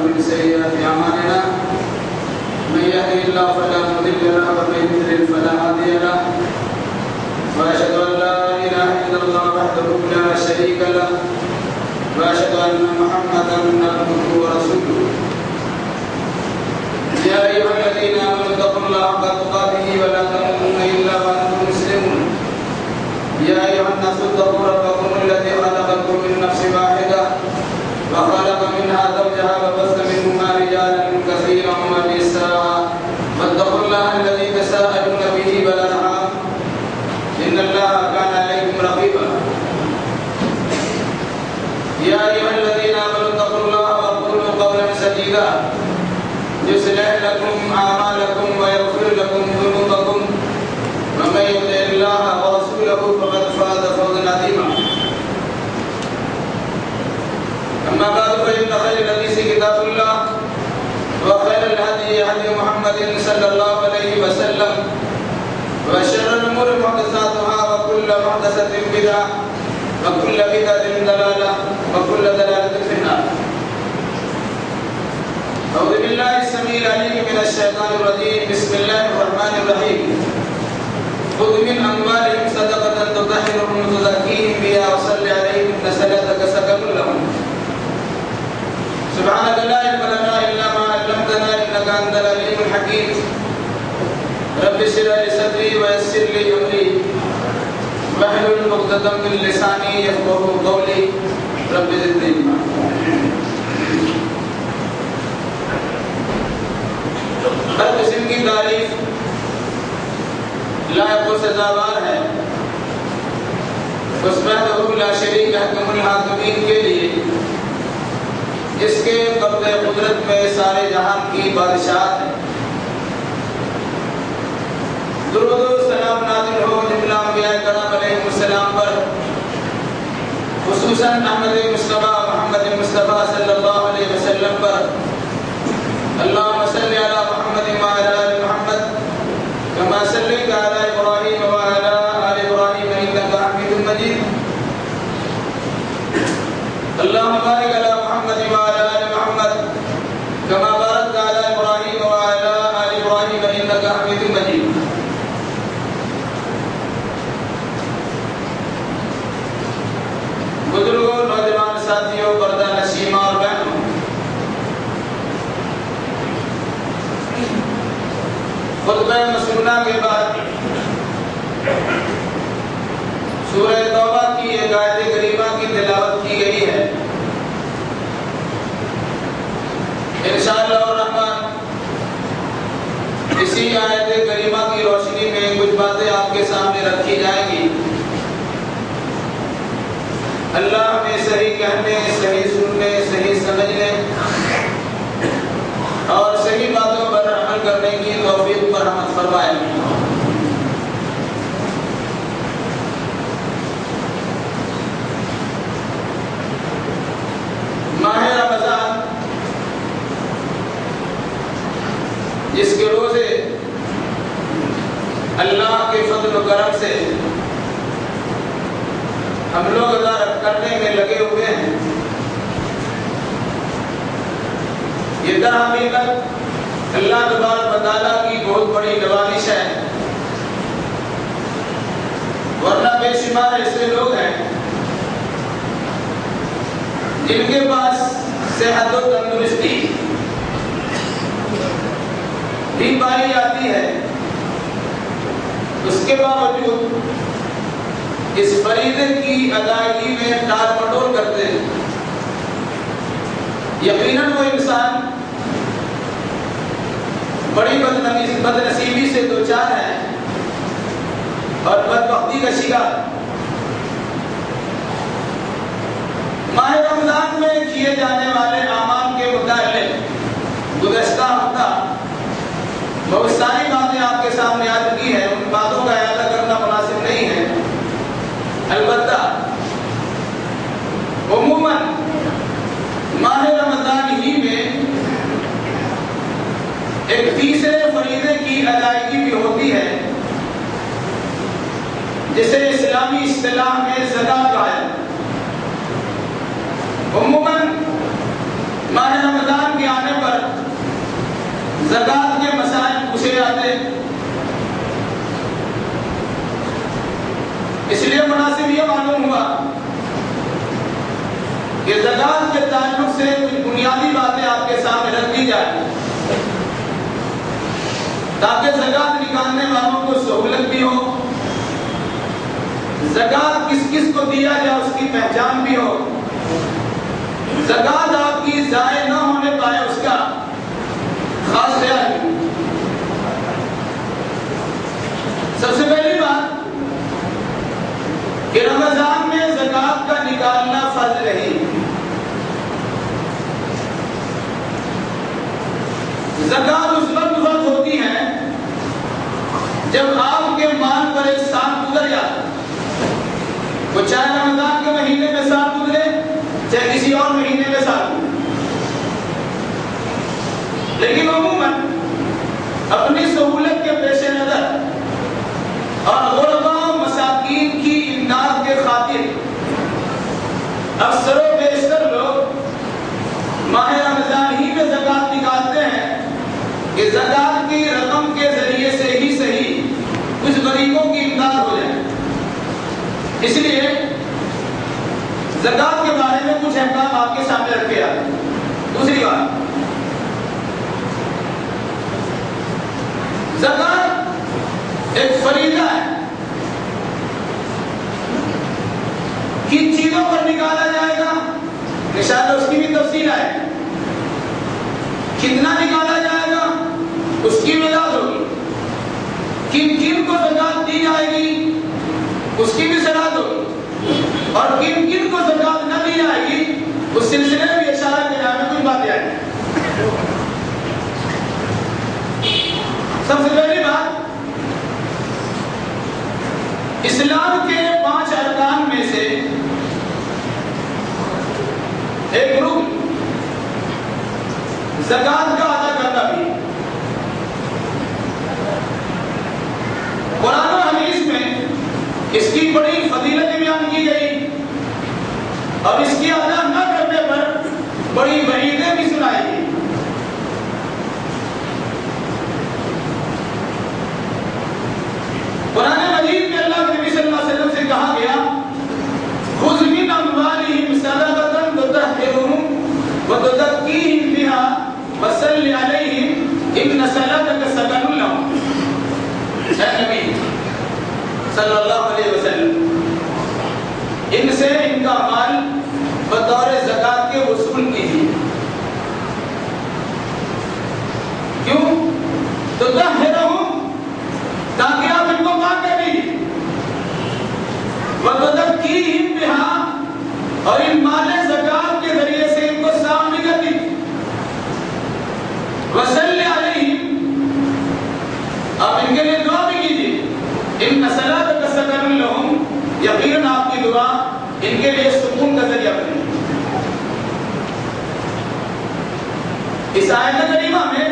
ومن سيئات أعمالنا من يهده الله فلا مضل له ومن يضلل فلا هادي له وأشهد أن لا إله إلا الله وحده لا شريك له وأشهد أن محمدا عبده ورسوله يا أيها الذين آمنوا اتقوا الله حق تقاته ولا تموتن إلا وأنتم مسلمون يا أيها الناس اتقوا ربكم الذي خلقكم من نفس واحدة وخلق منها زوجها وبث منهما رجالا كثيرا ونساء واتقوا الله الذي تساءلون به والأرحام إن الله كان عليكم رقيبا يا أيها الذين آمنوا اتقوا الله وقولوا قولا سديدا يصلح لكم أعمالكم ويغفر لكم ذنوبكم ومن يطع الله ورسوله فقد فاز فوزا عظيما أما بعد فإن خير الحديث كتاب الله وخير الهدي هدي محمد صلى الله عليه وسلم وشر الأمور محدثاتها وكل محدثة بدعة وكل بدعة ضلالة وكل ضلالة في النار. أعوذ بالله السميع العليم من الشيطان الرجيم. بسم الله الرحمن الرحيم. خذ من أموالهم صدقة تطهرهم وتزكيهم بها وصل عليهم إن صلاتك سكن لهم. سبحانك لا علم لنا إلا ما علمتنا إنك أنت العليم الحكيم. رب اشرح لي صدري ويسر لي أمري واحلل عقدة من لساني يفقهوا قولي رب زدني علما. ہر قسم کی تعریف لائق و سزاوار ہے اس وحدہ لا شریک حکم الحاکمین کے لیے جس کے قبض قدرت میں سارے جہان کی بادشاہت ہے. درود و سلام نازل ہو جملہ انبیاء کرام علیہ السلام پر، خصوصاً احمد مصطفیٰ محمد مصطفیٰ صلی اللہ علیہ وسلم پر. اللهم صل على محمد وعلى آل محمد كما صليت على إبراهيم وعلى آل إبراهيم إنك حميد مجيد. اللهم بارك على محمد وعلى آل محمد كما باركت على إبراهيم وعلى آل إبراهيم إنك حميد مجيد. بزرگوں، نوجوان ساتھیوں، پردہ نشیمہ اور بہنوں، خطبہ مسنونہ کے بعد سورہ توبہ کی ایک آیت کریمہ کی تلاوت کی گئی ہے. انشاءاللہ الرحمن اسی آیت کریمہ کی روشنی میں کچھ باتیں آپ کے سامنے رکھی جائیں گی. اللہ ہمیں صحیح کہنے، صحیح سننے، صحیح سمجھنے اور صحیح باتوں پر عمل کرنے کی توفیق پر رحمت فرمائے. ماہ رمضان جس کے روزے اللہ کے فضل و کرم سے ہم لوگ ادا کرنے میں لگے ہوئے ہیں، یہ در حقیقت اللہ تبارک و تعالیٰ کی بہت بڑی نوازش ہے. ورنہ بے شمار ایسے لوگ ہیں جن کے پاس صحت و تندرستی بھی پائی جاتی ہے، اس کے باوجود اس فریضے کی ادائیگی میں ٹال مٹول کرتے ہیں. یقیناً وہ انسان بڑی بدنصیبی سے دوچار ہے اور بدبختی کا شکار. ماہ رمضان میں کیے جانے والے اعمال کے متعلق گزشتہ ہفتہ بہت ساری باتیں آپ کے سامنے عرض کی ہے. ان باتوں کا اعادہ کرنا مناسب نہیں ہے. البتہ عموماً ماہ رمضان ہی میں ایک تیسرے فریضے کی ادائیگی بھی ہوتی ہے جسے اسلامی اصطلاح میں زکوٰۃ کہا ہے. عموماً ماہ رمضان کے آنے پر زکوٰۃ کے مسائل پوچھے جاتے، اس لیے مناسب یہ معلوم ہوا کہ زکوٰۃ کے تعلق سے کچھ بنیادی باتیں آپ کے سامنے رکھ دی جائیں تاکہ زکوٰۃ نکالنے والوں کو سہولت بھی ہو، زکوٰۃ کس کس کو دیا جائے اس کی پہچان بھی ہو، زکوٰۃ آپ کی ضائع نہ ہونے پائے اس کا خاص خیال ہے۔ سب سے پہلی بات کہ رمضان میں زکوٰۃ کا نکالنا فرض نہیں، زکوٰۃ اس وقت فرض ہوتی ہے جب آپ کے مال پر ایک سال گزر جاتا، وہ چاہے رمضان کے مہینے میں سال گزرے چاہے کسی اور مہینے میں سال گزرے، لیکن عموماً اپنی سہولت کے پیش نظر اور غرباء و مساکین کی امداد کے خاطر اکثر و بیشتر لوگ ماہ رمضان ہی میں زکوٰۃ نکالتے ہیں کہ زکوٰۃ کی رقم کے ذریعے سے ہی صحیح کچھ غریبوں کی امداد ہو جائے۔ اس لیے زکوٰۃ کے بارے میں کچھ احکام آپ کے سامنے رکھے جاتے ہیں۔ دوسری بات، زکوٰۃ ایک فریضہ ہے، کن چیزوں پر نکالا جائے گا انشاءاللہ اس کی بھی تفصیل ہے، کتنا نکالا جائے گا اس کی وضاحت ہوگی، کن کن کو زکوٰۃ دی جائے گی اس کی بھی وضاحت ہوگی، اور کن کن کو زکوٰۃ نہ دی جائے گی اس سلسلے میں بھی اشارہ کے نام میں کچھ باتیں آئیں گی۔ سب سے پہلی بات، اسلام کے 5 ارکان میں سے ایک رکن زکوٰۃ کا ادا کرنا بھی، قرآن و حدیث میں اس کی بڑی فضیلت بیان کی گئی اور اس کی ادا نہ کرنے پر بڑی وعیدیں بھی سنائی گئی۔ قرآن مجید میں اللہ کے نبی صلی اللہ علیہ وسلم سے کہا گیا، خذ من اموالہم صدقۃ تطہرہم وتزکیہم بہا وصل علیہم ان صلاتک سکن لہم۔ اے نبی صلی اللہ علیہ وسلم، ان سے ان کا مال بطور زکوٰۃ کے وصول کیجیے، کیوں؟ تطہرہم، تاکہ آپ ان کو پاک کر دیجیے، وتزکیہم بہا، اور ان مال زکوٰۃ کے ذریعے سے ان کو صاف بھی کر دیجیے، وصل علیہم، آپ ان کے لیے دعا بھی کیجیے، ان صلاتک سکن لہم، یقیناً آپ کی دعا ان کے لیے سکون کا ذریعہ بنے۔ اس آیت کریمہ میں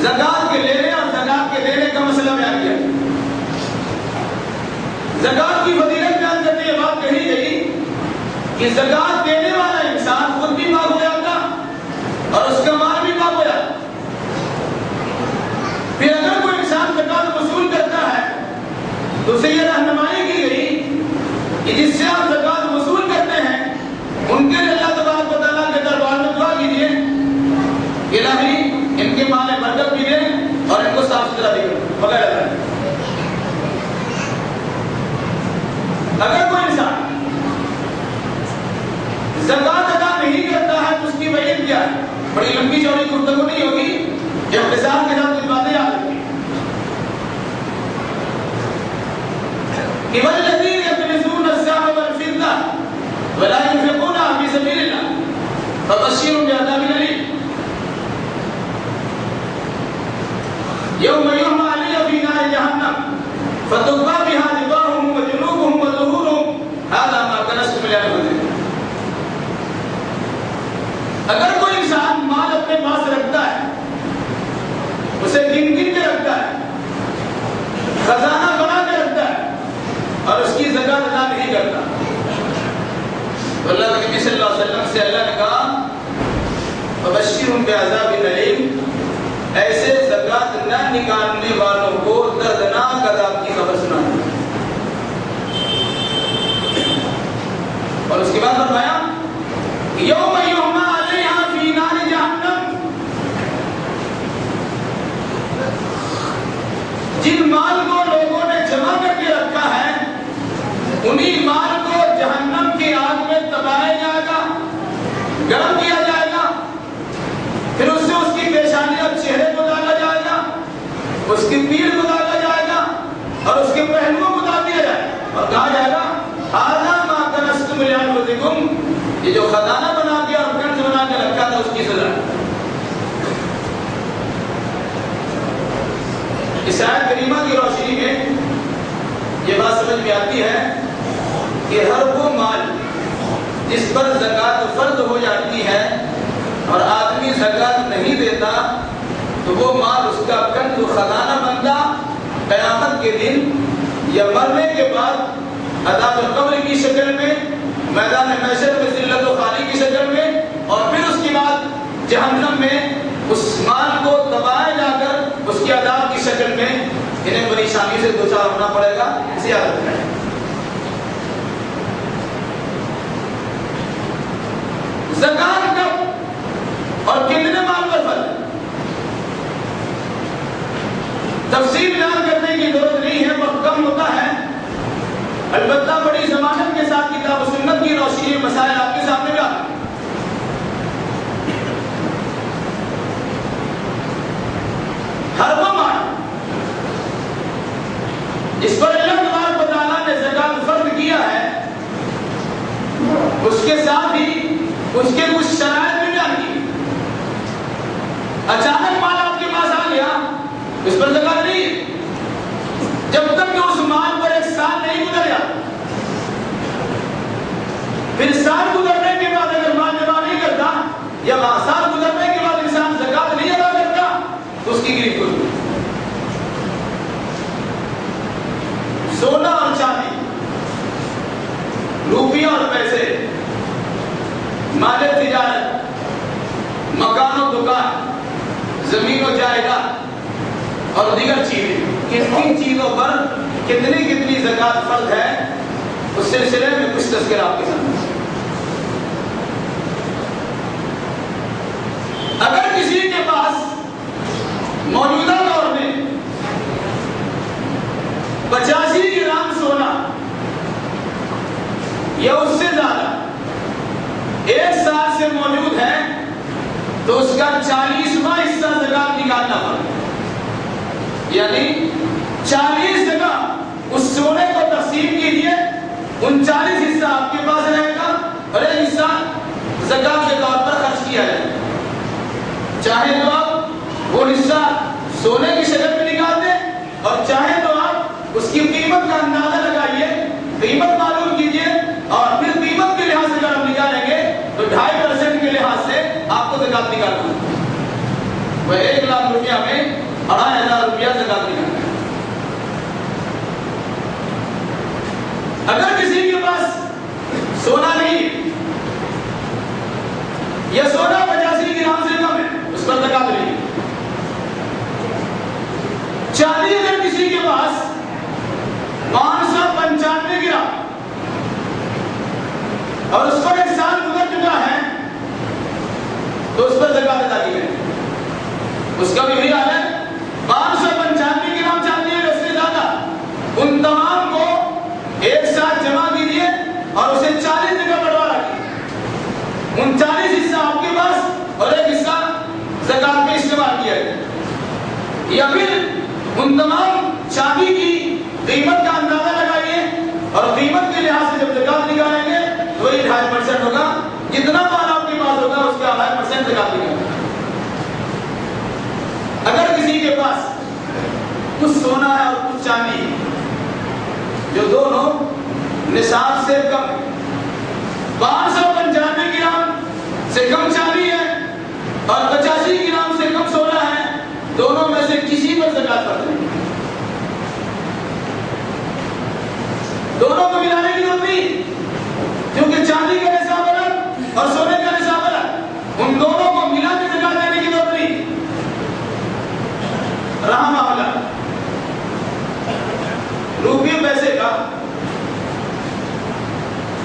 زکوٰۃ کے لینے اور زکوٰۃ کے دینے کا مسئلہ بیان کیا، زکوٰۃ کی فضیلت بیان کرتے یہ بات کہی گئی کہ زکوٰۃ دینے والا انسان خود بھی پاک ہو جاتا اور اس کا مال بھی پاک ہو جاتا۔ پھر اگر کوئی انسان زکوٰۃ وصول کرتا ہے تو اسے یہ رہنمائی کی گئی کہ جس سے آپ زکوٰۃ وصول کرتے ہیں ان کے لیے اللہ تبارک و تعالیٰ کے دربار میں دعا کیجیے، الہی ان کے مال میں برکت بھی دے اور ان کو صاف ستھرا بھی کرے وغیرہ۔ اگر کوئی انسان زکوٰۃ ادا نہیں کرتا ہے تو اس کی وجہ کیا ہے؟ بڑی لمبی چوڑی گفتگو نہیں ہوگی، اختصار کے ساتھ کچھ باتیں یاد رکھیں۔ والذین یکنزون الذهب والفضة ولا ينفقونها في سبيل الله فبشرهم بعذاب أليم يوم يحمى عليها في نار جهنم فتكوى بها جباههم وجنوبهم وظهورهم هذا ما كنزتم لأنفسكم۔ اگر کوئی انسان مال اپنے پاس رکھتا ہے، اسے گن گن کے رکھتا ہے، خزانہ بنا کے رکھتا ہے اور اس کی زکوٰۃ ادا نہیں کرتا، تو اللہ کے نبی صلی اللہ علیہ وسلم سے اللہ نے کہا فبشرهم بعذاب الیم، ایسے زکات نہ نکالنے والوں کو دردناک عذاب کی خبر سنانا۔ اور اس کے بعد فرمایا یوم یحمى علیہا فی نار جہنم، جن مال کو لوگوں نے جمع کر کے رکھا ہے انہی مال کو جہنم کی آگ میں دبایا جائے گا، گرم کیا جائے گا، پھر اس سے اس کی پیشانی اور چہرے کو ڈالا جائے گا، اس کی پیٹھ کو ڈالا جائے گا اور اس کے پہلوؤں کو ڈال دیا جائے گا اور کہا جائے گا ھذا ما کنزتم لانفسکم، یہ جو خزانہ بنا کے اور کنز بنا کے رکھا تھا اس کی سزا۔ اس آیت کریمہ کی روشنی میں یہ بات سمجھ میں آتی ہے کہ ہر وہ مال جس پر زکوٰۃ فرض ہو جاتی ہے اور آدمی زکوٰۃ نہیں دیتا تو وہ مال اس کا کنز و خزانہ بنتا قیامت کے دن یا مرنے کے بعد عذاب قبر کی شکل میں، میدان محشر میں ذلت و خواری کی شکل میں، اور پھر اس کے بعد جہنم میں اس مال کو دبایا جا کر اس کے عذاب کی شکل میں انہیں پریشانی سے دوچار ہونا پڑے گا۔ اسی حالت میں زکات کب اور کتنے مال پر فرض ہے تفصیل بیان کرنے کی ضرورت نہیں ہے، وقت کم ہوتا ہے، البتہ بڑی ضمانت کے ساتھ کتاب و سنت کی روشنی میں مسائل آپ کے سامنے لا۔ ہر وہ مال جس پر اللہ تبارک و تعالیٰ نے زکات فرض کیا ہے اس کے ساتھ ہی اس کے کچھ شرائط بھی بیان کی۔ اچانک مال آپ کے پاس آ گیا اس پر زکات نہیں ہے جب تک کہ اس مال پر ایک سال نہیں گزر جاتا، پھر سال گزرنے کے بعد اگر مال جمع نہیں کرتا یا سال گزرنے کے بعد انسان زکات نہیں ادا کرتا تو اس کی گرفت ہوتی۔ سونا اور چاندی، روپیہ اور پیسے، مال تجارت، مکان و دکان، زمین و جائیداد اور دیگر چیزیں، کتنی چیزوں پر کتنی زکات فرض ہے اس سلسلے میں کچھ تذکرہ آپ کے سامنے۔ اگر کسی کے پاس موجودہ دور میں 85 گرام سونا یا اس سے زیادہ ایک سال سے موجود ہے تو اس کا 40واں حصہ زکات نکالنا پڑے، یعنی 40 جگہ اس سونے کو تقسیم کیجئے، 39 حصہ آپ کے پاس رہے گا اور ایک حصہ زکات کے طور پر خرچ کیا جائے گا۔ چاہے تو آپ وہ حصہ سونے کی شکل میں نکال دیں اور چاہے تو آپ اس کی قیمت کا اندازہ لگائیے، قیمت معلوم کیجئے اور پھر قیمت کے لحاظ سے اگر آپ نکالیں گے تو 2.5% کے لحاظ سے آپ کو زکات نکالنا ہے۔ وہ 1 لاکھ روپیہ میں 2,500 روپیہ زکات نکالنا ہے۔ اگر کسی کے پاس سونا نہیں یا سونا 85 گرام سے کم ہے اس پر زکات نہیں، چاندی اگر کسی کے پاس 595 گرام اور اس پر 1 سال گزر چکا ہے تو اس پر زکات ادا کی جائے، اس کا بھی وہی حال ہے۔ 595 گرام چاندی ہے اس سے زیادہ، ان تمام کو ایک ساتھ جمع کیجیے اور اسے 40 جگہ بٹوارا کیجیے، 39 حصہ آپ کے پاس اور ایک حصہ زکات میں استعمال کیا ہے، یا پھر ان تمام چاندی کی قیمت کا اندازہ لگائیے اور قیمت کے لحاظ سے جب زکات نکالیں گے تو وہی 2.5% ہوگا، جتنا مال آپ کے پاس ہوگا اس کا 2.5% زکات نکالیں گے۔ اگر کسی کے پاس کچھ سونا ہے اور کچھ چاندی ہے جو دونوں نصاب سے کم ہے، 595 گرام سے کم چاندی ہے اور 85 گرام سے کم سونا ہے، دونوں میں سے کسی پر زکات فرض نہیں، دونوں کو ملانے کی ضرورت نہیں، کیونکہ چاندی کا نصاب الگ اور سونے کا نصاب الگ، ان دونوں کو ملا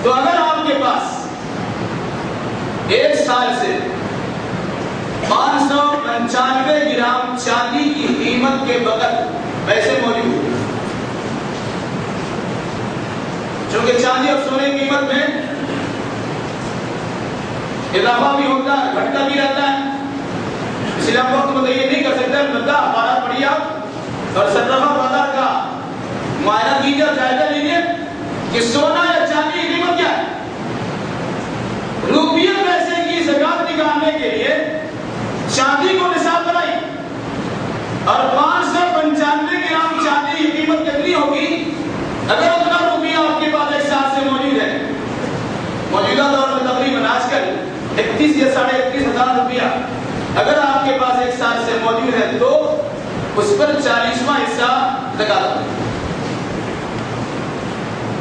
تو اگر آپ کے پاس ایک سال سے 595 گرام چاندی کی قیمت کے بغیر پیسے موجود ہیں، چونکہ چاندی اور سونے کی قیمت میں اضافہ بھی ہوتا ہے، گھٹتا بھی رہتا ہے، اس لیے ہم وقت متعین نہیں کر سکتے۔ مدہ بارہ پڑھیے آپ اور صدقہ بازار کا معائنہ کیجیے اور جائزہ لیجیے کہ سونا یا چاندی کی قیمت کیا ہے۔ روپیے پیسے کی زکات نکالنے کے لیے چاندی کو نصاب بنائی اور 595 گرام چاندی کی قیمت کتنی ہوگی؟ اگر اتنا روپیہ آپ کے پاس ایک سال سے موجود ہے، موجودہ دور میں تقریباً آج کل 31 یا 31.5 ہزار روپیہ اگر آپ کے پاس ایک سال سے موجود ہے تو اس پر 40واں حصہ زکات ہے۔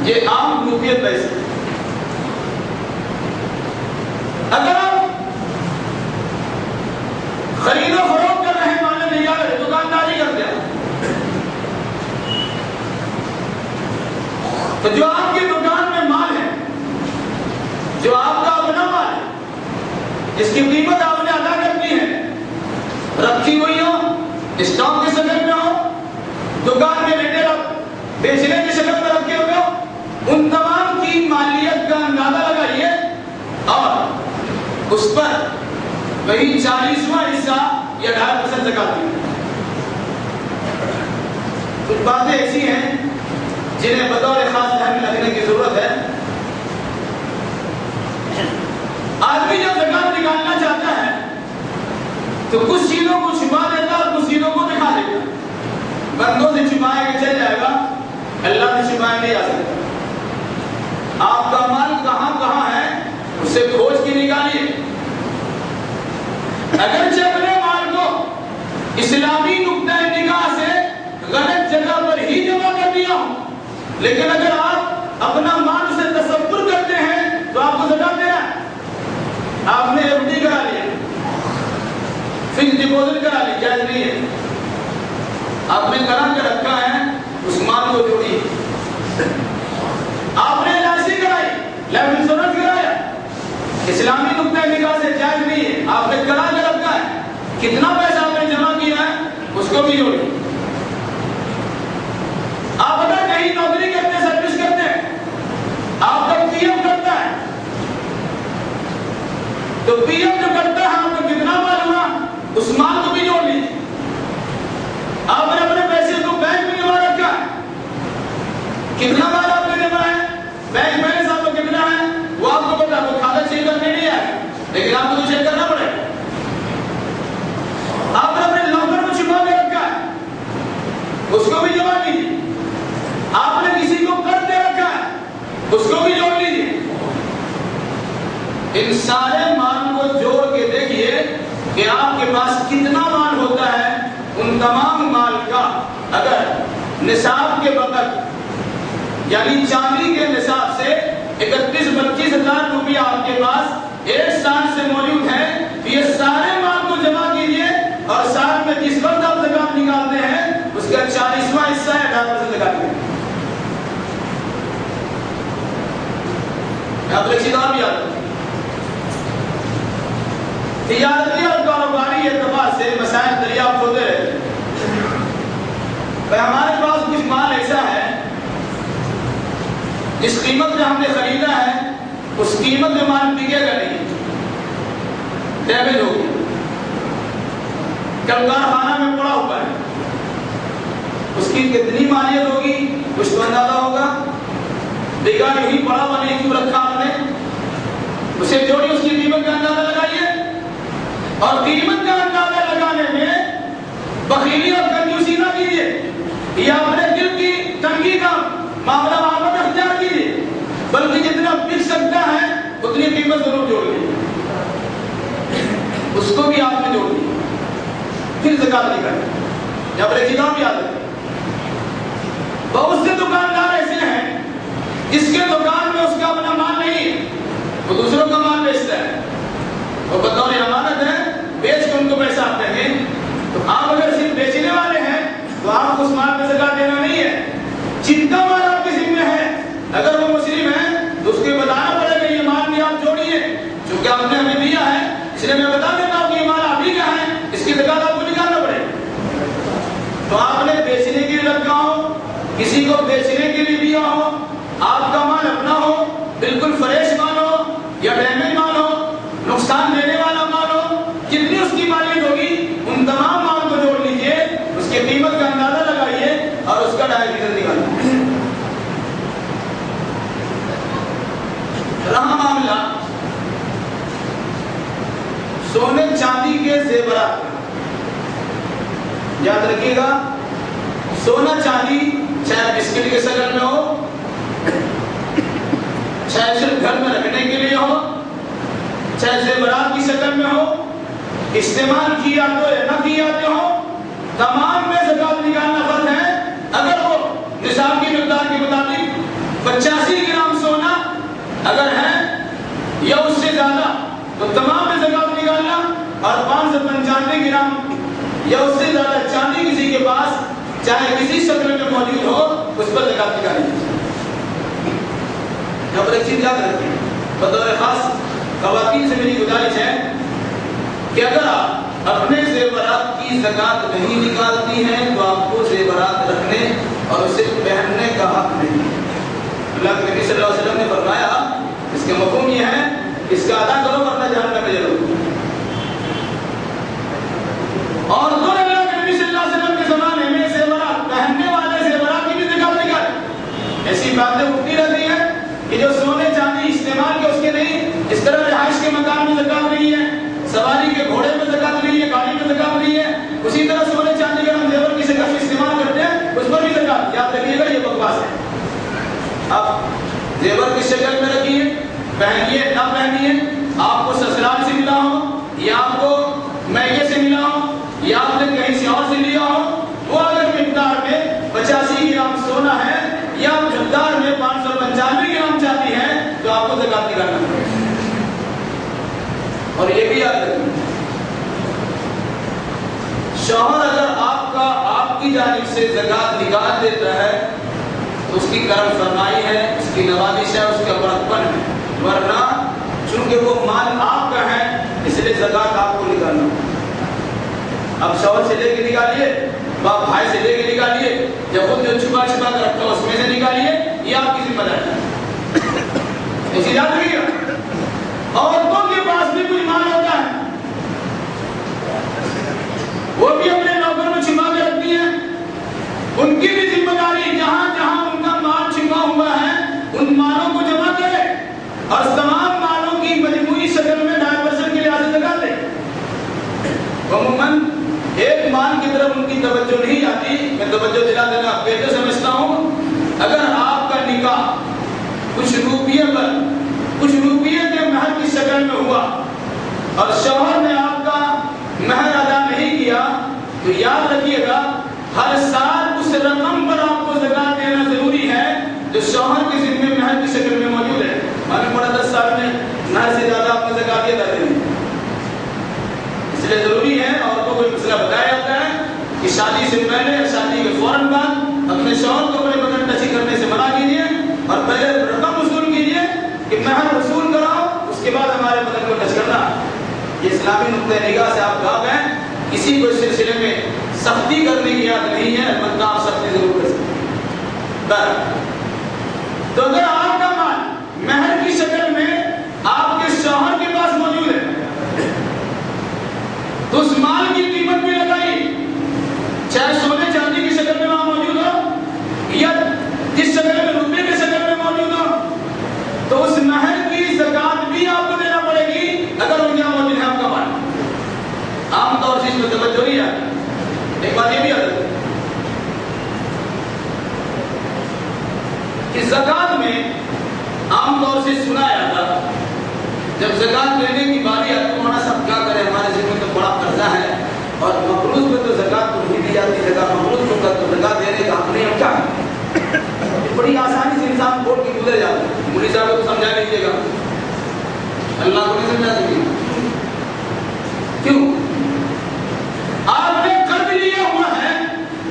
یہ عام روپیے پیسے۔ اگر آپ خرید و فروخت کر رہے ہیں، مال نہیں آ رہے، دکانداری کرتے ہیں، تو جو آپ کی دکان میں مال ہے، جو آپ کا اپنا مال ہے، جس کی قیمت آپ نے ادا کرنی ہے، رکھی ہوئی ہو، اسٹاک کی شکل میں ہو، دکان میں ریٹیل بیچنے کی شکل میں رکھے ہوئے ہو، ان تمام کی مالیت کا اندازہ لگائیے اور اس پر وہی 40واں حصہ یا 2.5% زکات دی۔ کچھ باتیں ایسی ہیں جنہیں بطور خاص دھیان میں رکھنے کی ضرورت ہے۔ آدمی جب زکات نکالنا چاہتا ہے تو کچھ چیزوں کو چھپا دیتا اور کچھ چیزوں کو دکھا دیتا۔ بندوں سے چھپائے کے چل جائے گا، اللہ سے چھپائے نہیں آ سکتا۔ آپ کا مال کہاں کہاں ہے اسے کھوج کے نکالیے۔ اگرچہ اپنے مال کو اسلامی نقطہ نگاہ سے غلط جگہ پر ہی جمع کر دیا ہو، لیکن اگر آپ اپنا مال سے تصور کرتے ہیں تو آپ کو زکات دینا ہے۔ آپ نے ایف ڈی کرا لیا، فکس ڈپوزٹ کرا لی، جائز نہیں ہے۔ آپ نے کرا کے رکھا ہے، اس مال کو جوڑیے۔ آپ نے LIC کرائی، لائف انشورنس کرایا، اسلامی نقطہ نگاہ سے جائز نہیں ہے، آپ نے کرا کے رکھا ہے، کتنا پیسہ آپ نے جمع کیا ہے اس کو بھی جوڑیے۔ آپ اگر کہیں نوکری کرتے ہیں، سروس کرتے ہیں، آپ کا PM کرتا ہے تو PM جو کرتا ہے آپ کو کتنا مال ہوا اس مال کو بھی جوڑ لیجیے۔ آپ نے اپنے پیسے کو بینک میں جمع رکھا ہے، کتنا مال آپ نے جمع ہے، بینک بیلنس آپ کو کتنا ہے وہ آپ کو پتا، وہ کھاتا چیک کرنے نہیں آئے لیکن آپ کو تو چیک کرنا پڑے۔ آپ نے اپنے لاکر میں چھپا کے رکھا ہے، اس کو بھی جمع کیجیے۔ آپ نے کسی کو قرض دے رکھا ہے، اس کو بھی جوڑ لیجیے۔ ان سارے مال کو جوڑ کے دیکھیے کہ آپ کے پاس کتنا مال ہوتا ہے۔ ان تمام مال کا اگر نصاب کے وقت یعنی چاندی کے نصاب سے 31-32 ہزار روپیہ آپ کے پاس ایک سال سے موجود ہے تو یہ سارے مال کو جمع کیجیے اور سال میں جس وقت آپ زکات نکالتے ہیں اس کا 40واں حصہ ہے 18% زکات دیجیے۔ آپ ایک چیز اور یاد رکھیں، تجارتی اور کاروباری اعتبار سے مسائل دریافت ہوتے رہتے ہیں۔ ہمارے پاس کچھ مال ایسا ہے جس قیمت میں ہم نے خریدا ہے اس قیمت میں مال بکے گا نہیں، ڈیمیج ہو گیا، کل کارخانہ میں پڑا ہوا ہے، اس کی کتنی مالیت ہوگی کچھ تو اندازہ ہوگا۔ بگا یوں پڑا ہوا نہیں کیوں رکھا آپ نے، اسے جوڑی اس کی قیمت کا اندازہ لگائیے اور قیمت کا اندازہ لگانے میں بخیلی اور کنجوسی نہ کیجیے یا اپنے دل کی تنگی کا معاملہ معاملہ اختیار کیجیے، بلکہ جتنا بک سکتا ہے اتنی قیمت ضرور جوڑ لیجیے، اس کو بھی آپ نے جوڑ دی، پھر زکات نہیں کریں۔ یا اپنے کتاب یاد رکھیں، بہت سے دکاندار ایسے ہیں جس کے دکان میں اس کا اپنا مال نہیں ہے، وہ دوسروں کا مال بیچتا ہے، وہ بطور امانت ہے، بیچ کے ان کو پیسہ آپ دیں گے۔ تو آپ اگر صرف بیچنے والے ہیں تو آپ کو اس مال میں زکات دینا نہیں ہے۔ جتنا مال آپ کے ذمہ ہے اگر وہ مسلم ہے تو اس کے بتا لیے دیا ہو، آپ کا مال اپنا ہو، بالکل فریش مال ہو یا ڈیمیج مال ہو، نقصان دینے والا مال ہو، جتنی اس کی مالیت ہوگی ان تمام مال کو جوڑ لیجئے، اس کی قیمت کا اندازہ لگائیے اور اس کا 2.5% نکالیں۔ رہا معاملہ سونے چاندی کے زیورات، یاد رکھیے گا، سونا چاندی چاہے بسکٹ کے شکل میں ہو، چاہے صرف گھر میں رکھنے کے لیے ہو، چاہے زیورات کی شکل میں ہو، استعمال کیا تو یا نہ کیا تو ہو، تمام میں زکات نکالنا فرض ہے۔ اگر وہ نصاب کی مقدار کے مطابق 85 گرام سونا اگر ہے یا اس سے زیادہ تو تمام میں زکات نکالنا، اور 595 گرام یا اس سے زیادہ چاندی کسی کے پاس چاہے کسی شکل میں موجود ہو اس پر زکات نکالیں۔ یہاں پر ایک چیز یاد رکھیں، بطور خاص خواتین سے میری گزارش ہے کہ اگر آپ اپنے زیورات کی زکات نہیں نکالتی ہیں تو آپ کو زیورات رکھنے اور اسے پہننے کا حق نہیں۔ اللہ کے نبی صلی اللہ علیہ وسلم نے فرمایا اس کا مفہوم یہ ہے اس کا ادا کرو ورنہ جہنم میں جلو۔ اور تو اللہ کے نبی صلی اللہ علیہ وسلم کے زمانے میں زیورات پہننے والے زیورات کی بھی زکات نکالے۔ ایسی باتیں اٹھتی رہتی ہیں کہ جو سونے چاندی استعمال کے اس کے نہیں، اس طرح رہائش کے مکان میں زکات نہیں ہے، سواری کے گھوڑے میں زکات نہیں ہے، گاڑی میں زکات نہیں ہے، اسی طرح سونے چاندی کا ہم زیور کی شکل میں استعمال کرتے ہیں اس پر بھی زکات۔ یاد رکھیے گا یہ بکواس ہے۔ اب زیور کی شکل میں رکھیے، پہنیے نہ پہنیے، آپ کو سسرال سے ملا ہو یا آپ کو میکے سے ملا ہو یا آپ نے کہیں سے اور سے لیا ہو، وہ اگر مقدار میں 85 گرام سونا ہے یا مقدار میں 595 گرام چاندی ہے تو آپ کو زکات نکالنا پڑے گا۔ اور یہ بھی یاد رکھیں، شوہر اگر آپ کی جانب سے زکات نکال دیتا ہے تو اس کی کرم فرمائی ہے، اس کی نوازش ہے، اس کا برتپن ہے، ورنہ چونکہ وہ مال آپ کا ہے اس لیے زکات آپ کو نکالنا ہے۔ اب شوہر سے لے کے نکالیے، باپ بھائی سے لے کے نکالیے، یا خود جو چھپا چھپا کر رکھتا اس میں سے نکالیے، یہ آپ کی ذمہ داری ہے۔ ایسی یاد رکھیے گا۔ عورتوں کے پاس بھی کچھ مال ہوتا ہے، وہ بھی اپنے نوکر میں چھپا کے رکھتی ہیں، ان کی بھی ذمہ داری جہاں جہاں ان کا مال چھپا ہوا ہے ان مالوں کو جمع کرے اور تمام مالوں کی مجموعی شکل میں 2.5% کے لحاظ سے لگا دے۔ عموماً ایک مال کی طرف ان کی توجہ نہیں جاتی، میں توجہ دلا دینا بہتر سمجھتا ہوں۔ اگر آپ کا نکاح کچھ روپیے کے مہر کی شکل میں ہوا اور شوہر نے آپ کا مہر ادا نہیں کیا تو یاد رکھیے گا ہر سال اس رقم پر آپ کو زکات دینا ضروری ہے جو شوہر کے ذمہ مہر کی شکل میں موجود ہے۔ معلوم پڑا 10 سال میں مہر سے زیادہ آپ کو زکات ادا دینی، اس لیے ضروری ہے عورتوں کو مسئلہ بتایا جاتا ہے کہ شادی سے پہلے یا شادی کے فوراً بعد اپنے شوہر کو اپنے بدن ٹچی کرنے سے منع کیجیے اور پہلے رقم وصول کیجیے کہ مہر وصول کراؤ، اس کے بعد ہمارے بدن کو ٹچ کرنا۔ یہ اسلامی نقطۂ نگاہ سے آپ گاہ ہیں، کسی کو اس سلسلے میں سختی کرنے کی یاد نہیں ہے، البتہ آپ سختی ضرور کر سکتے ہیں۔ تو اگر آپ کا مال مہر کی شکل میں آپ کے شوہر کے پاس موجود ہے تو اس مال کی قیمت بھی لگائی، چاہے سونے چاندی کی شکل میں وہاں موجود ہو یا جس شکل میں روپے کی شکل میں موجود ہو، تو اس مہر کی زکات بھی آپ کو دینا پڑے گی اگر ان کے موجود ہے آپ کا مال۔ عام طور سے اس میں توجہ نہیں آتی۔ ایک بات یہ بھی یاد رکھیں کہ زکات میں عام طور سے سنا جاتا جب زکات لینے کی باری آتی ہے مولانا صاحب کیا کریں، ہمارے ذمہ تو بڑا قرضہ ہے اور مقروض میں تو زکات تو نہیں دی جاتی، زکات مقروض کو تو زکات دینے کا حق نہیں، ہم کیا کریں؟ بڑی آسانی سے انسان بول کے گزر جاتا ہے۔ مولوی صاحب کو سمجھا لیجیے گا، اللہ کو نہیں سمجھا دیجیے۔ کیوں؟ آپ نے قرض لیا ہوا ہے،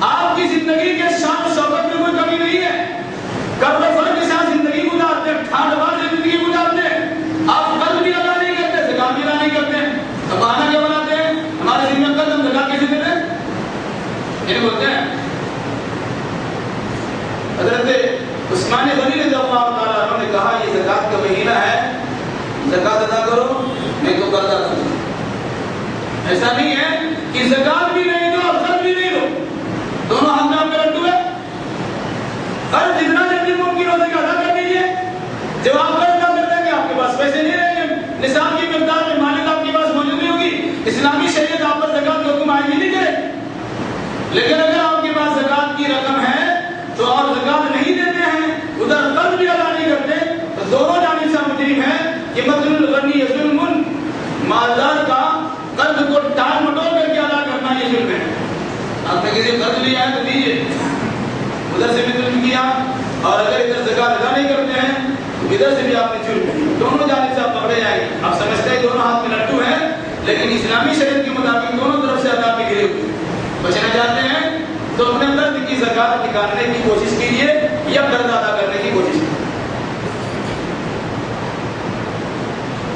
آپ کی زندگی کے شان و شوکت میں کوئی کمی نہیں ہے، قرض و فقر کے ساتھ زندگی گزارتے ہیں، ٹھاٹ باز زندگی گزارتے ہیں، آپ قرض بھی ادا نہیں کرتے، زکات بھی ادا نہیں کرتے، اب بہانہ کیا بناتے ہیں ہمارے ذمہ قرض ہم زکات کیسے دیتے ہیں؟ یہ بولتے ہیں حضرت ایسا نہیں ہے کہ زکات بھی نہیں دو اور خرچ بھی نہیں دو، دونوں ہاتھ میں آپ کے لڈو ہے. خرچ جتنا جلدی ممکن ہو سکے ادا کر دیجیے. جب آپ قرض ادا کر دیں گے آپ کے پاس پیسے نہیں رہیں گے، نصاب کی مقدار میں مالک آپ کے پاس موجود نہیں ہوگی. اسلامی شریعت آپ پر زکات کا حکم عائد نہیں کرے. لیکن اگر آپ کے پاس زکات کی رقم ہے تو آپ زکات نہیں دیتے ہیں، ادھر قرض بھی ادا نہیں کرتے، تو دونوں جانب سے مجرم ہے. یہ مثل الغنی ظلم، مالدار کا قرض کو ٹال مٹول کر کے ادا کرنا یہ ظلم ہے. آپ نے کسی قرض لیا ہے تو دیجیے، ادھر سے بھی ظلم کیا، اور اگر ادھر زکات ادا نہیں کرتے ہیں تو ادھر سے بھی آپ نے ظلم کیا. دونوں جانب سے آپ پکڑے جائیں گے. آپ سمجھتے ہیں دونوں ہاتھ میں لڈو ہیں، لیکن اسلامی شریعت کے مطابق دونوں طرف سے عذاب میں گرے ہوئے. بچنا چاہتے ہیں تو اپنے قرض کی زکات نکالنے کی کوشش کیجیے یا قرض ادا کرنے کی کوشش کیجیے.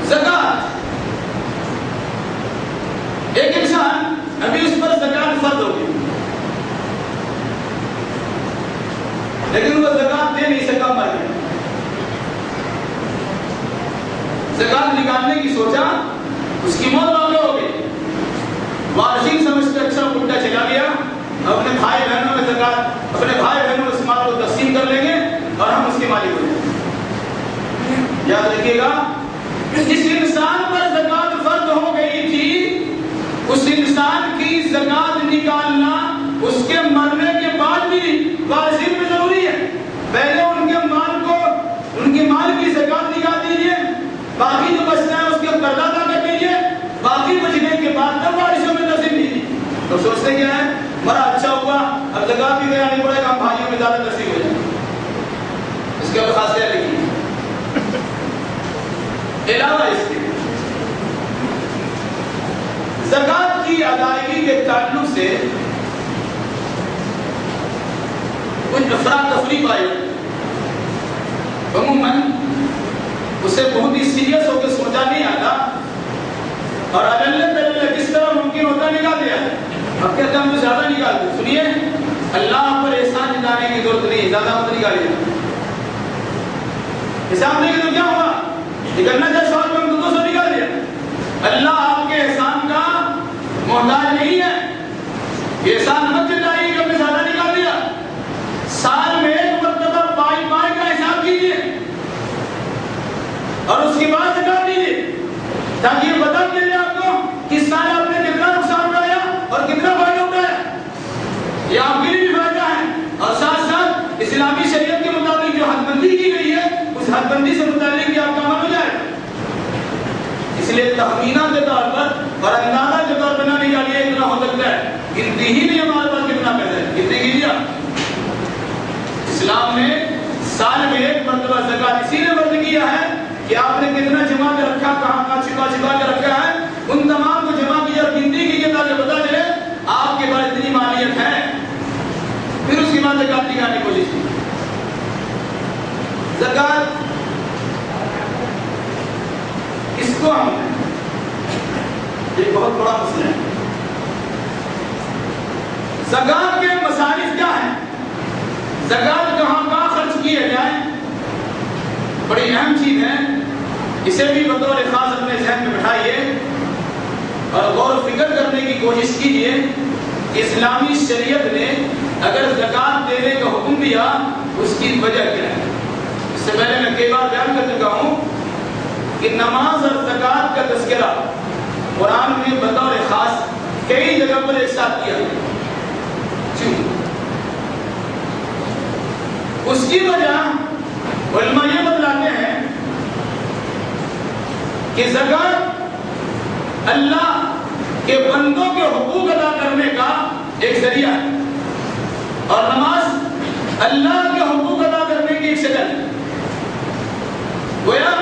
زکات ایک انسان ابھی اس پر زکات فرض ہو گئی، لیکن وہ زکات دے نہیں سکا، مر گیا. زکات نکالنے کی سوچا، اس کی موت واقع ہو گئی. وارثین سمجھتے اچھا الٹا چلا گیا، اپنے بھائی بہنوں میں زکات، اپنے بھائی بہنوں اس مال کو تقسیم کر لیں گے اور ہم اس کے مالک ہو جائیں گے. یاد رکھیے گا، جس انسان پر زکات فرض ہو گئی تھی اس انسان کی زکات نکالنا اس کے مرنے کے بعد بھی وارثین میں ضروری ہے. پہلے ان کے مال کو، ان کے مال کی زکات نکال دیجیے، باقی جو بچتا ہے اس کے قرض ادا کر دیجیے، باقی بچنے کے بعد تب وارثوں میں تقسیم دیجیے. تو سوچتے کیا ہے، بڑا اچھا ہوا، اب زکات بھی دینا نہیں پڑے گا، ہم بھائیوں میں زیادہ تقسیم ہو جائے. اس کے بعد خاصیت لکھی علاوہ اس کے زکات کی ادائیگی کے تعلق سے کچھ افراتفری پائی. عموماً اسے بہت ہی سیریس ہو کے سوچا نہیں آتا اور اللہ جس طرح ممکن ہوتا نکال دیا. اب کہتے ہیں ہم تو زیادہ نکالتے. سنیے، اللہ پر احسان جتانے کی ضرورت نہیں، زیادہ مت نکالیے. حساب نہیں کہ تو کیا ہوا، نکلنا چاہے 100 روپئے میں 200 نکال دیا. اللہ آپ کے احسان کا محتاج نہیں ہے. یہ احسان مت جتائیے کہ ہم نے زیادہ نکال دیا. سال میں ایک مرتبہ پائی کا حساب کیجیے اور اس کے بعد زکات دیجیے، تاکہ یہ پتہ چل جائے آپ کو کہ سال آپ نے کتنا نقصان اٹھایا اور کتنا فائدہ اٹھایا. یہ آپ کے لیے بھی فائدہ ہے، اور ساتھ ساتھ اسلامی شریعت کے مطابق جو حد بندی کی گئی ہے اس حد بندی سے متعلق بھی آپ کا عمل ہو جائے. اس لیے تخمینہ کے طور پر اور اندازہ کے طور پر نہ نکالیے اتنا ہو سکتا ہے، گنتی ہی نہیں ہمارے پاس کتنا پیسہ ہے، گنتی کیجیے. اسلام نے سال میں ایک مرتبہ زکات اسی نے فرض کیا ہے کہ آپ نے کتنا جمع کر رکھا، کہاں چھپا کے رکھا ہے، ان تمام کو جمع کیجیے اور گنتی کیجیے تاکہ پتہ چلے آپ کے پاس اتنی مالیت ہے. پھر اس کے بعد زکات نکالنے کی کوشش کی. زکات اس کو ہم ایک بہت بڑا مسئلہ ہے. زکات کے مصارف کیا ہیں، زکات کہاں خرچ کیے جائیں، بڑی اہم چیز ہے. اسے بھی بطور خاص اپنے ذہن میں بٹھائیے اور غور و فکر کرنے کی کوشش کیجیے. اسلامی شریعت نے اگر زکات دینے کا حکم دیا اس کی وجہ کیا ہے. اس سے پہلے میں کئی بار بیان کر چکا ہوں کہ نماز اور زکات کا تذکرہ قرآن میں بطور خاص کئی جگہ پر ایک ساتھ کیا. اس کی وجہ علماء یہ بتلاتے ہیں کہ زکات اللہ کے بندوں کے حقوق ادا کرنے کا ایک ذریعہ ہے اور نماز اللہ کے حقوق ادا کرنے کی ایک شکل ہے. گویا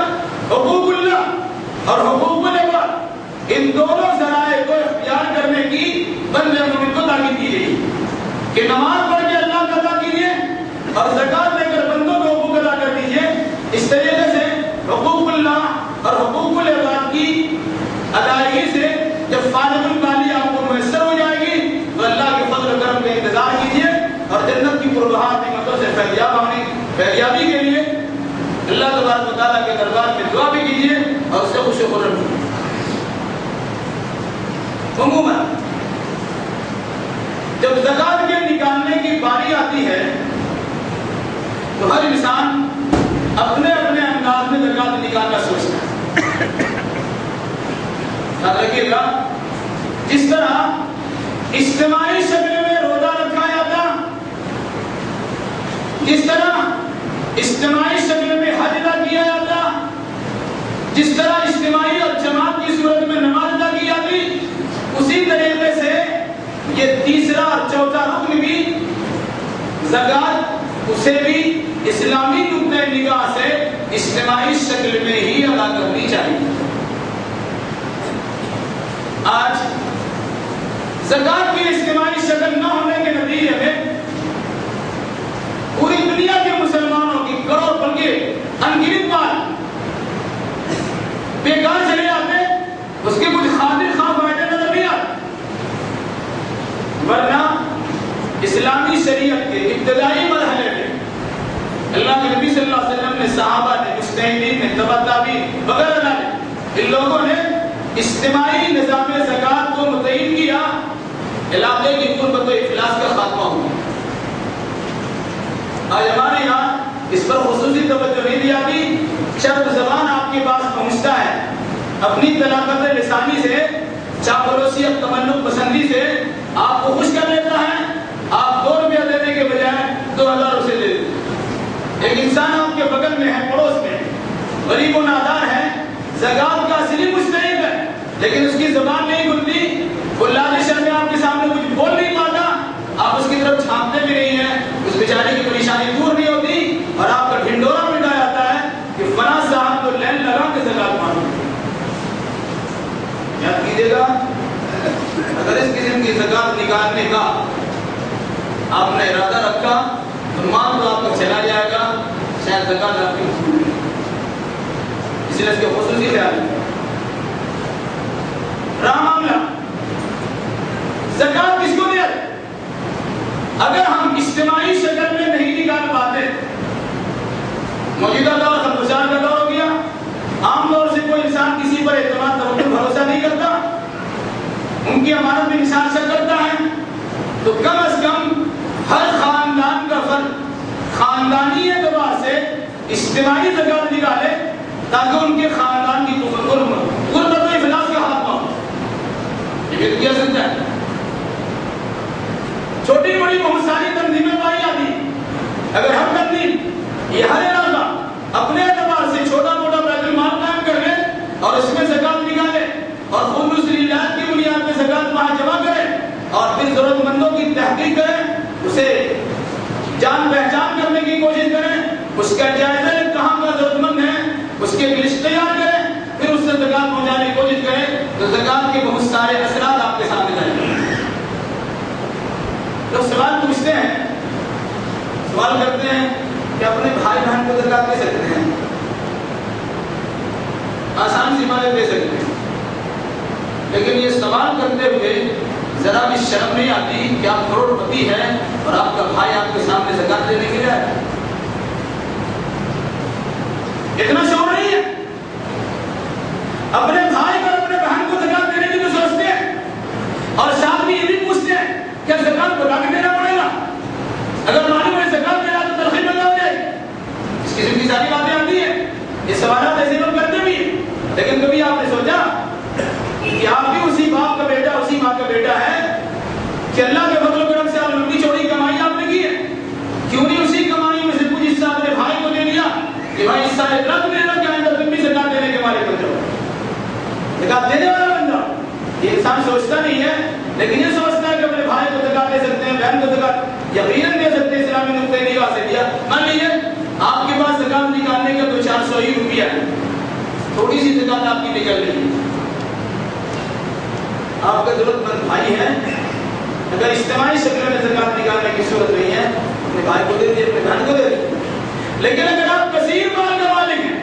حقوق اللہ اور حقوق العباد ان دونوں ذرائع کو اختیار کرنے کی بندے مومن کو تاکید کی گئی کہ نماز پڑھ کے اللہ کا ادا کیجیے اور زکات لے کر بندوں کو حقوق ادا کر دیجیے. اس طریقے سے حقوق اللہ اور حقوق العباد کی ادائیگی سے جب فارغ المالی آپ کو میسر ہو جائے گی تو اللہ کے فضل و کرم کا انتظار کیجیے اور جنت کی پربہار نعمتوں سے فیضیابی کے لیے اللہ تبارک و تعالیٰ کے دربار میں دعا بھی کیجیے اور اس سے خوش و خرم کیجیے. عموماً جب زکات کے نکالنے کی باری آتی ہے تو ہر انسان اپنے اپنے انداز میں زکات نکالنا سوچتا ہے. یاد رکھیے گا، جس طرح اجتماعی شکل میں روزہ رکھا جاتا، جس طرح اجتماعی شکل میں حج ادا کیا جاتا، جس طرح اجتماعی اور جماعت کی صورت میں نماز ادا کی جاتی، اسی طریقے سے یہ تیسرا اور چوتھا رکن بھی زکات، اسے بھی اسلامی نقطۂ نگاہ سے اجتماعی شکل میں ہی ادا کرنی چاہیے. آج زکات کی اجتماعی شکل نہ ہونے کے نتیجے میں پوری دنیا کے مسلمانوں کی کروڑ بلکہ انگنت مال بیکار چلے جاتے، اس کے کچھ خاطر خواہ فائدے نظر نہیں آتے. ورنہ اسلامی شریعت کے ابتدائی مرحلے میں اللہ کے نبی صلی اللہ علیہ وسلم نے، صحابہ نے، مجتہدین نے، تبع تابعین وغیرہ نے، ان لوگوں نے اجتماعی نظام زکات کو متعین کیا. علاقے کی غربت و افلاس کا خاتمہ ہوا. آج ہمارے یہاں اس پر خصوصی توجہ نہیں دی جاتی. شرط زبان آپ کے پاس پہنچتا ہے، اپنی طلاقت لسانی سے، چاپلوسی اور تملک پسندی سے آپ کو خوش کر لیتا ہے. آپ 2 روپیہ دینے کے بجائے 2000 اسے دے دیتے. ایک انسان آپ کے بغل میں ہے، پڑوس میں، غریب و نادار ہے، زکات کا اصلی مستحق ہے، لیکن اس کی زبان نہیں کھلتی، وہ لالچ میں آپ کے سامنے کچھ بول نہیں پاتا، آپ اس کی طرف جھانکتے بھی نہیں ہیں، اس بیچارے کی پریشانی دور نہیں ہوتی، اور آپ کا ڈھنڈورا مٹا جاتا ہے کہ فلاں صاحب تو لائن لگا کے زکات مانگتے. یاد کیجیے گا، اگر اس قسم کی زکات نکالنے کا آپ نے ارادہ رکھا تو مال تو آپ کو چلا جائے گا، شاید زکات آپ کی مصروف ہے. اس لیے اس کے خصوصی خیال ہے. رہا معاملہ زکات کس کو دیا؟ اگر ہم اجتماعی شکل میں نہیں نکال پاتے، موجودہ دور خربوشار کا دور ہو گیا، عام طور سے کوئی انسان کسی پر اعتماد توکل بھروسہ نہیں کرتا، ان کی امانت میں انسان شک کرتا ہے، تو کم از کم ہر خاندان کا فرد خاندانی اعتبار سے اجتماعی زکات نکالے تاکہ ان کے خاندان کی غربت و افلاس کا خاتمہ ہو. یہ کیا سکتا ہے. چھوٹی بڑی بہت ساری تنظیمیں پائی جاتی ہیں. اگر ہر تنظیم، یہ ہر علاقہ اپنے اعتبار سے چھوٹا موٹا بیت المال قائم کر لے اور اس میں زکات نکالے اور خلوص للہ کی بنیاد پہ زکات وہاں جمع کرے اور پھر ضرورت مندوں کی تحقیق کریں، اسے جان پہچان کرنے کی کوشش کریں، اس کا جائزہ لیں کہاں کا ضرورت مند ہے، اس کے لسٹ تیار کریں، پھر اس سے زکات پہنچانے کی کوشش کریں، تو زکات کے بہت سارے اثرات آپ کے سامنے آئیں گے. لوگ سوال پوچھتے ہیں، سوال کرتے ہیں کہ اپنے بھائی بہن کو زکات دے سکتے ہیں؟ آسان سی باتیں دے سکتے ہیں، لیکن یہ سوال کرتے ہوئے ذرا بھی شرم نہیں آتی کہ آپ کروڑ پتی ہیں اور آپ کا بھائی آپ کے سامنے زکات دینے کے لیے آئے؟ اتنا شعور نہیں ہے. اپنے بھائی اور اپنے بہن کو زکات دینے کی تو سوچتے ہیں، اور ساتھ میں یہ بھی پوچھتے ہیں کہ زکات بتا کے دینا پڑے گا، اگر معلوم ہے زکات دینا تو تلخی بندہ ہو جائے گی. اس قسم کی ساری باتیں آتی ہیں. یہ سوالات ایسے لوگ کرتے بھی ہیں، لیکن کبھی آپ نے سوچا کہ آپ بھی اسی باپ کا بیٹا، اسی ماں کا بیٹا ہے کہ اللہ کے فضل و کرم سے آپ لمبی چوڑی کمائی آپ نے کی ہے، کیوں نہیں اسی کمائی میں سے کچھ حصہ اپنے بھائی کو دے دیا کہ بھائی حصہ رکھ دینا کہ آئندہ تم بھی زکات دینے کے مالک بن جاؤ، زکات دینے والا بن جاؤ. یہ انسان سوچتا نہیں ہے، لیکن یہ سوچتا ہے کہ اپنے بھائی کو زکات دے سکتے ہیں، بہن کو زکات یقیناً دے سکتے ہیں. اسلامی نقطۂ نگاہ سے دیا. مان لیجیے آپ کے پاس زکات نکالنے کا تو 400 ہی روپیہ ہے، تھوڑی سی زکات آپ کی نکل رہی ہے. آپ کا ضرورت مند بھائی ہے، اگر اجتماعی شکل میں زکات نکالنے کی صورت نہیں ہے، اپنے بھائی کو دے دیے، اپنے بہن کو دے دیے. لیکن اگر آپ کثیر مال کا مالک ہیں،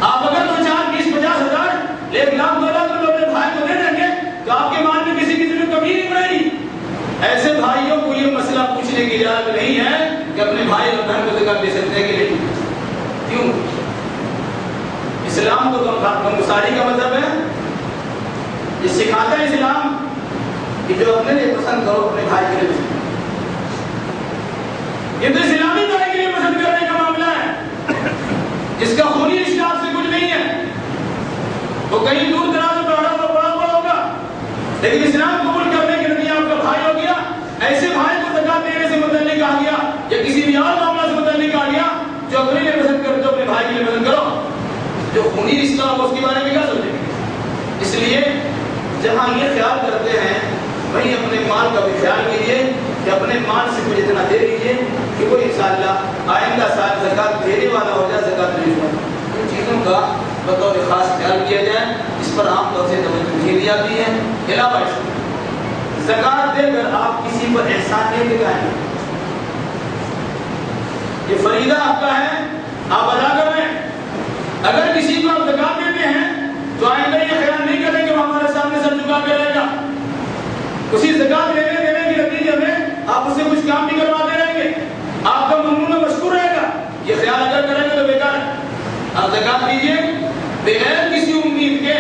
آپ اگر 2 4 20 50 ہزار 1 لاکھ 2 لاکھ روپے اپنے بھائی کو دے دیں گے تو آپ کے مال میں کسی قسم کی کمی نہیں پڑے گی. ایسے بھائیوں کو یہ مسئلہ پوچھنے کی اجازت نہیں ہے کہ اپنے بھائی اور بہن کو زکات دے سکتے ہیں کہ نہیں. کیوں؟ اسلام تو غمگساری کا مذہب ہے، یہ سکھاتا ہے اسلام کہ جو اپنے لیے پسند کرو اپنے بھائی کے لیے پسند کرو. یہ تو اسلامی بھائی کے لیے پسند کرنے کا معاملہ ہے جس کا خونی رشتہ آپ سے کچھ نہیں ہے. وہ کہیں دور دراز میں پڑا ہوا ہوگا لیکن اسلام قبول کرنے کے نتیجے آپ کا بھائی ہو گیا. ایسے بھائی کو زکات دینے سے متعلق کہا گیا یا کسی بھی اور معاملہ سے متعلق کہا گیا جو اپنے لیے پسند کرتے ہو اپنے بھائی کے لیے پسند کرو. جو خونی رشتہ ہو اس کے بارے میں کیا سوچیں گے؟ اس لیے جہاں یہ خیال کرتے ہیں وہیں اپنے مال کا بھی خیال کیجیے کہ اپنے مال سے کچھ اتنا دے لیجیے کہ وہ انشاءاللہ آئندہ سال زکات دینے والا ہو جائے, زکات دینے والا. ان چیزوں کا بطور خاص خیال کیا جائے, اس پر عام طور سے توجہ نہیں دی جاتی ہے. علاوہ زکات دے کر آپ کسی پر احسان نہیں دکھائیں. یہ فریضہ آپ کا ہے, آپ ادا کر رہے ہیں. اگر کسی کو آپ زکات دیتے ہیں تو آئندہ یہ خیال نہیں کریں کہ وہ ہمارے سامنے سر جھکا کے رہے گا. اسی زکات لینے دینے کے نتیجے میں آپ اسے کچھ کام بھی کرواتے رہیں گے, آپ کا ممنون مشکور رہے گا. یہ خیال اگر کریں گے تو بیکار ہے. آپ زکات دیجیے بغیر کسی امید کے.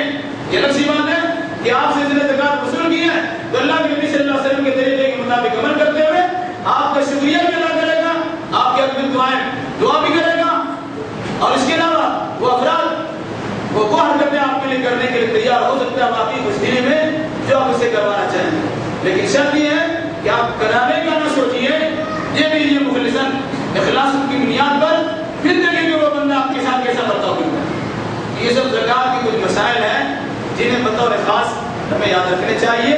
یہ لفظی بات ہے کہ آپ سے اتنے زکات وصول کی ہے تو اللہ کے نبی صلی اللہ علیہ وسلم کے طریقے کے مطابق عمل کرتے ہوئے آپ کا شکریہ بھی ادا کرے گا, آپ کے حق میں دعا بھی کرے گا. اور اس کے علاوہ وہ افراد وہ حرکتیں آپ کے لیے کرنے کے لیے تیار ہو سکتے ہیں واقعی خوش دلی میں جو آپ اسے کروانا چاہیں. لیکن شرط یہ ہے کہ آپ کرانے کا نہ سوچیے, یہ دیجیے مخلصاً اخلاص کی بنیاد پر, پھر دیکھیں کہ وہ بندہ آپ کے ساتھ کیسا برتاؤ کرتا ہے. یہ سب زکات کے کچھ مسائل ہیں جنہیں بطور خاص ہمیں یاد رکھنے چاہیے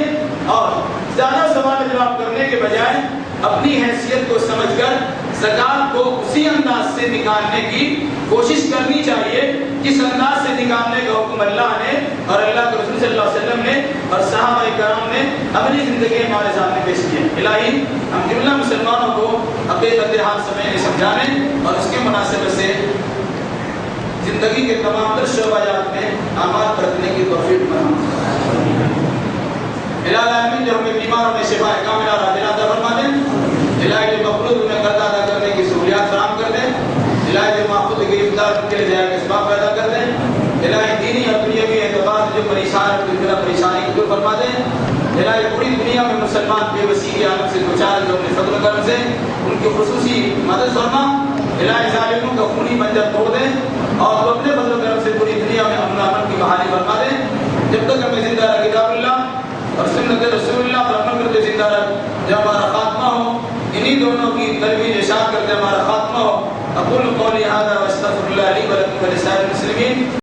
اور زیادہ سوال جواب کرنے کے بجائے اپنی حیثیت کو سمجھ کر زکات کو اسی انداز سے نکالنے کی کوشش کرنی چاہیے جس انداز سے نکالنے کا حکم اللہ نے اور اللہ کے رسول صلی اللہ علیہ وسلم نے اور صحابہ کرام نے اپنی زندگی ہمارے سامنے پیش کیا. الہی ہم جملہ مسلمانوں کو حقیقت حال سمجھنے سمجھانے اور اس کے مناسبت سے زندگی کے تمام تر شعبات میں اعمال کرنے کی توفیق بنا. الہی آمین. جو ہمیں بیماروں میں شفا کاملہ عاجلہ عطا فرما دیں. الہی جو مقبول میں قرض ادا کرنے کی سہولیات فراہم کر دیں. الہی جو محفوظ گرفتار کے لیے جائے اسباب پیدا کر دیں. الہی دینی اور دنیاوی اعتبار جو پریشان ہے ان کی پریشانی کو دور فرما دیں. الہی پوری دنیا میں مسلمان بے بسی کی حالت سے دوچار جو اپنے فضل و کرم سے ان کی خصوصی مدد فرما. الہی ظالموں کا خونی بنجر توڑ دیں اور وہ اپنے فضل و کرم سے پوری دنیا میں امن و امن کی بحالی فرما دیں. جب تک ہمیں زندہ رکھ کتاب اللہ اور سنت رسول اللہ پر عمل کرتے زندہ رکھ, جب ہمارا خاتمہ ہو انہی دونوں کی ترویج اشاعت کرتے ہمارا خاتمہ ہو. اقول قولی هذا واستغفر الله لي ولكم ولسائر المسلمين.